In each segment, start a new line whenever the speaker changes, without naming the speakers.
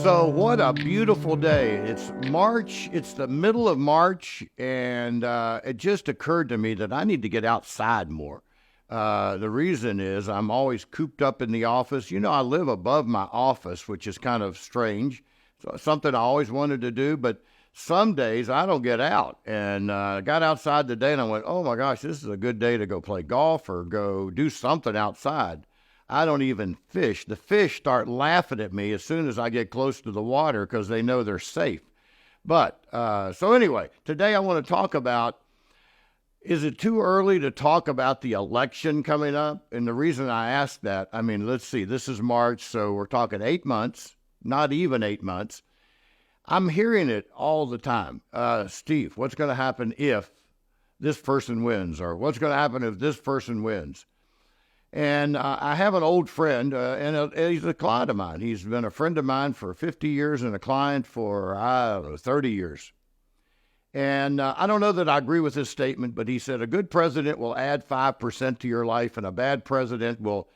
So, what a beautiful day. It's March, it's the middle of March, and it just occurred to me that I need to get outside more. The reason is I'm always cooped up in the office. You know, I live above my office, which is kind of strange. So, something I always wanted to do, but some days I don't get out. And I got outside today and I went, oh my gosh, this is a good day to go play golf or go do something outside. I don't even fish. The fish start laughing at me as soon as I get close to the water because they know they're safe. But so anyway, today I want to talk about, is it too early to talk about the election coming up? And the reason I ask that, I mean, let's see, this is March, so we're talking 8 months, not even 8 months. I'm hearing it all the time. Steve, what's going to happen if this person wins? Or what's going to happen if this person wins? And I have an old friend, and he's a client of mine. He's been a friend of mine for 50 years and a client for, I don't know, 30 years. And I don't know that I agree with his statement, but he said a good president will add 5% to your life, and a bad president will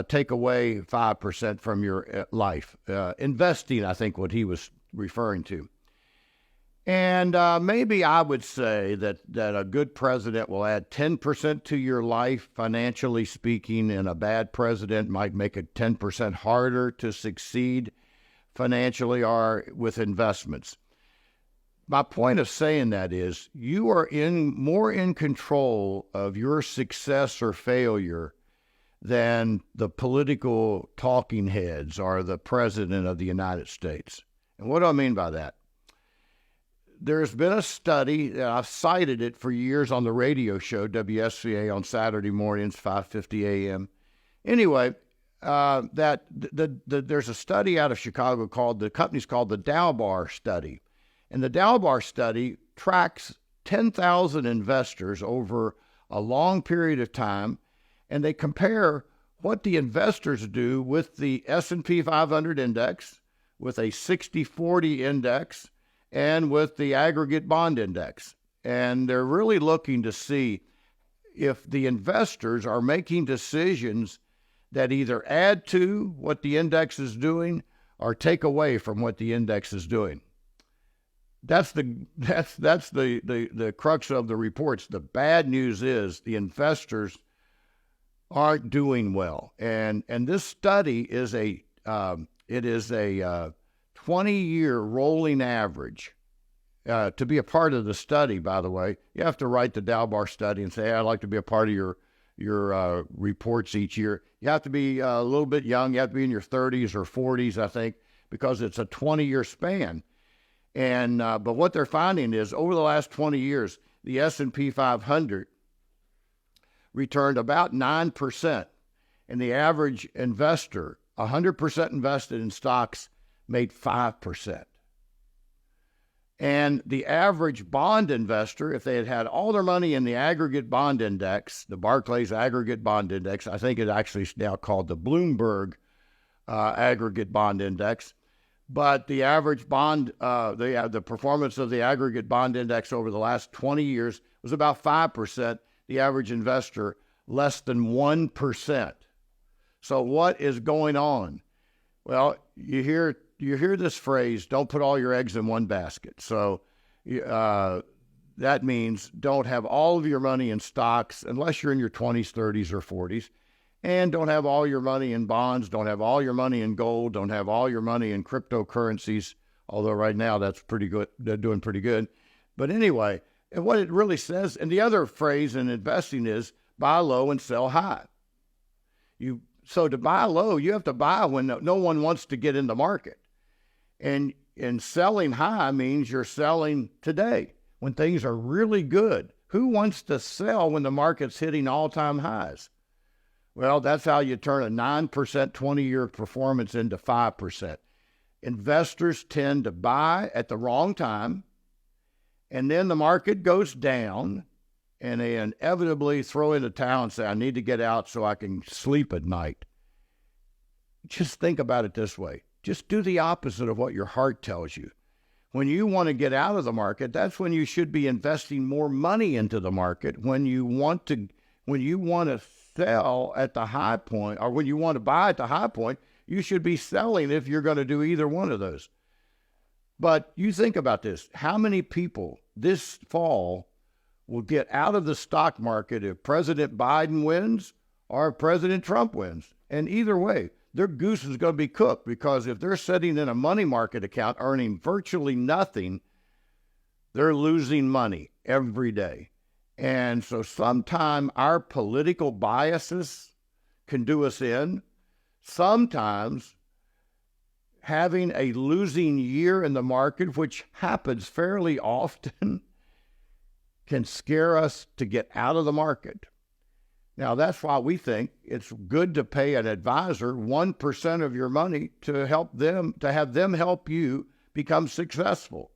take away 5% from your life. Investing, I think, what he was referring to. And maybe I would say that a good president will add 10% to your life, financially speaking, and a bad president might make it 10% harder to succeed financially or with investments. My point of saying that is you are more in control of your success or failure than the political talking heads or the president of the United States. And what do I mean by that? There's been a study, I've cited it for years on the radio show, WSCA, on Saturday mornings, 5:50 a.m. Anyway, there's a study out of Chicago the company's called the Dalbar Study. And the Dalbar Study tracks 10,000 investors over a long period of time, and they compare what the investors do with the S&P 500 index, with a 60-40 index, and with the aggregate bond index. And they're really looking to see if the investors are making decisions that either add to what the index is doing or take away from what the index is doing. That's the crux of the reports. The bad news is the investors aren't doing well. And this study is a 20-year rolling average. To be a part of the study, by the way, you have to write the Dalbar Study and say, hey, I'd like to be a part of your reports each year. You have to be a little bit young. You have to be in your 30s or 40s, I think, because it's a 20-year span. And but what they're finding is over the last 20 years, the S&P 500 returned about 9%, and the average investor, 100% invested in stocks, made 5%. And the average bond investor, if they had all their money in the aggregate bond index, the Barclays aggregate bond index, I think it actually is now called the Bloomberg aggregate bond index, but the average bond, the performance of the aggregate bond index over the last 20 years was about 5%. The average investor, less than 1%. So what is going on? Well, you hear this phrase, don't put all your eggs in one basket. So that means don't have all of your money in stocks unless you're in your 20s, 30s, or 40s. And don't have all your money in bonds. Don't have all your money in gold. Don't have all your money in cryptocurrencies, although right now that's pretty good. They're doing pretty good. But anyway, and what it really says, and the other phrase in investing is buy low and sell high. So to buy low, you have to buy when no one wants to get in the market. And selling high means you're selling today when things are really good. Who wants to sell when the market's hitting all-time highs? Well, that's how you turn a 9% 20-year performance into 5%. Investors tend to buy at the wrong time, and then the market goes down, and they inevitably throw in the towel and say, I need to get out so I can sleep at night. Just think about it this way. Just do the opposite of what your heart tells you. When you want to get out of the market, that's when you should be investing more money into the market. When you want to sell at the high point, or when you want to buy at the high point, you should be selling if you're going to do either one of those. But you think about this. How many people this fall will get out of the stock market if President Biden wins or if President Trump wins? And either way, their goose is going to be cooked, because if they're sitting in a money market account earning virtually nothing, they're losing money every day. And so sometimes our political biases can do us in. Sometimes having a losing year in the market, which happens fairly often, can scare us to get out of the market. Now, that's why we think it's good to pay an advisor 1% of your money to have them help you become successful.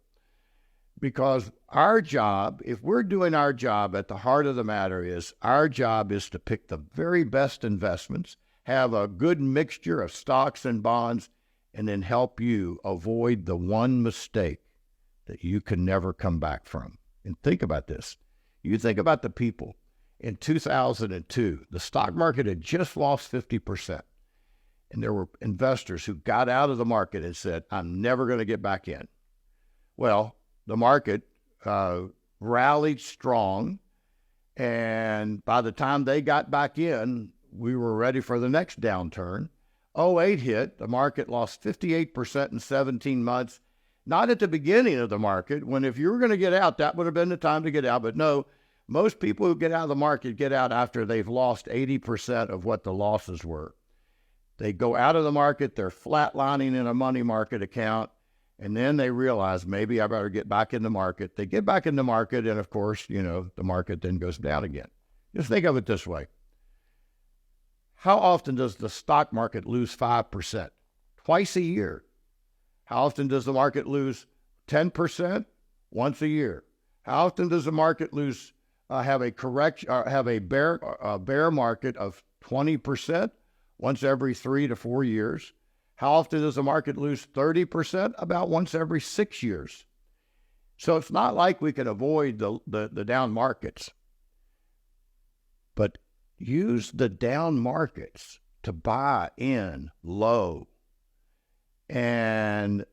Because our job, if we're doing our job, at the heart of the matter is, our job is to pick the very best investments, have a good mixture of stocks and bonds, and then help you avoid the one mistake that you can never come back from. And think about this. You think about the people. In 2002, the stock market had just lost 50%. And there were investors who got out of the market and said, I'm never going to get back in. Well, the market rallied strong. And by the time they got back in, we were ready for the next downturn. 2008 hit, the market lost 58% in 17 months. Not at the beginning of the market, when if you were going to get out, that would have been the time to get out. But no, most people who get out of the market get out after they've lost 80% of what the losses were. They go out of the market, they're flatlining in a money market account, and then they realize, maybe I better get back in the market. They get back in the market, and of course, the market then goes down again. Just think of it this way. How often does the stock market lose 5%? Twice a year. How often does the market lose 10%? Once a year. How often does the market have a bear market of 20%? Once every 3 to 4 years. How often does the market lose 30%? About once every 6 years. So it's not like we can avoid the down markets. But use the down markets to buy in low and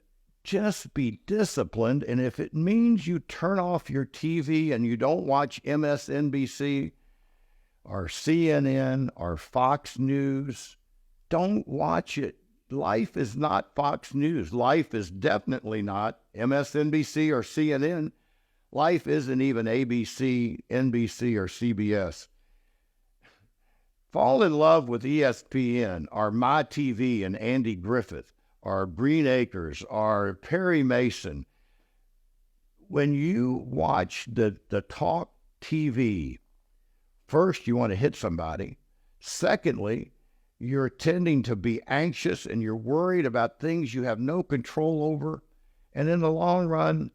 just be disciplined. And if it means you turn off your TV and you don't watch MSNBC or CNN or Fox News, don't watch it. Life is not Fox News. Life is definitely not MSNBC or CNN. Life isn't even ABC, NBC, or CBS. Fall in love with ESPN or MyTV and Andy Griffith or Green Acres or Perry Mason. When you watch the talk TV, first, you want to hit somebody. Secondly, you're tending to be anxious and you're worried about things you have no control over. And in the long run,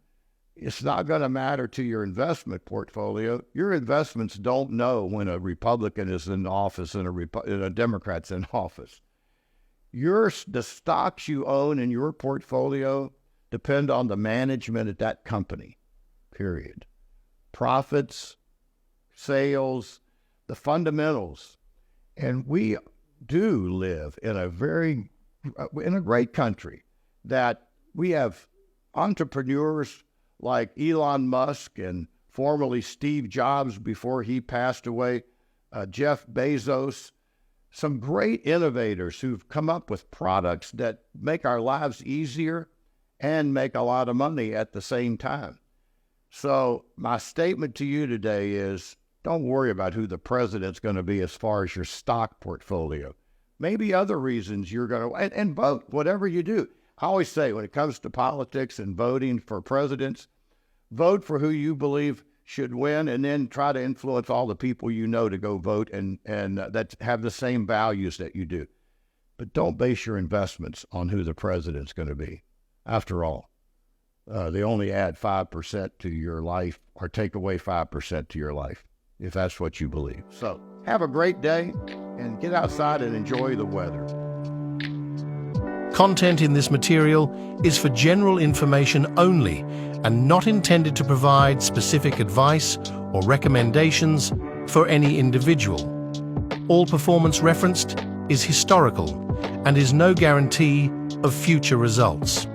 it's not going to matter to your investment portfolio. Your investments don't know when a Republican is in office and a Democrat's in office. The stocks you own in your portfolio depend on the management at that company, period. Profits, sales, the fundamentals. And we do live in a great country that we have entrepreneurs like Elon Musk and formerly Steve Jobs before he passed away, Jeff Bezos, some great innovators who've come up with products that make our lives easier and make a lot of money at the same time. So my statement to you today is, don't worry about who the president's going to be as far as your stock portfolio. Maybe other reasons you're going to, and vote, whatever you do. I always say when it comes to politics and voting for presidents, vote for who you believe should win, and then try to influence all the people you know to go vote and that have the same values that you do. But don't base your investments on who the president's going to be. After all, they only add 5% to your life or take away 5% to your life, if that's what you believe. So have a great day and get outside and enjoy the weather.
Content in this material is for general information only and not intended to provide specific advice or recommendations for any individual. All performance referenced is historical and is no guarantee of future results.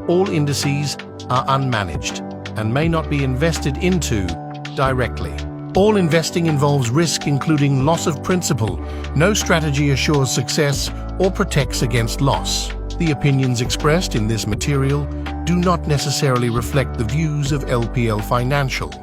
All indices are unmanaged and may not be invested into directly. All investing involves risk, including loss of principal. No strategy assures success or protects against loss. The opinions expressed in this material do not necessarily reflect the views of LPL Financial.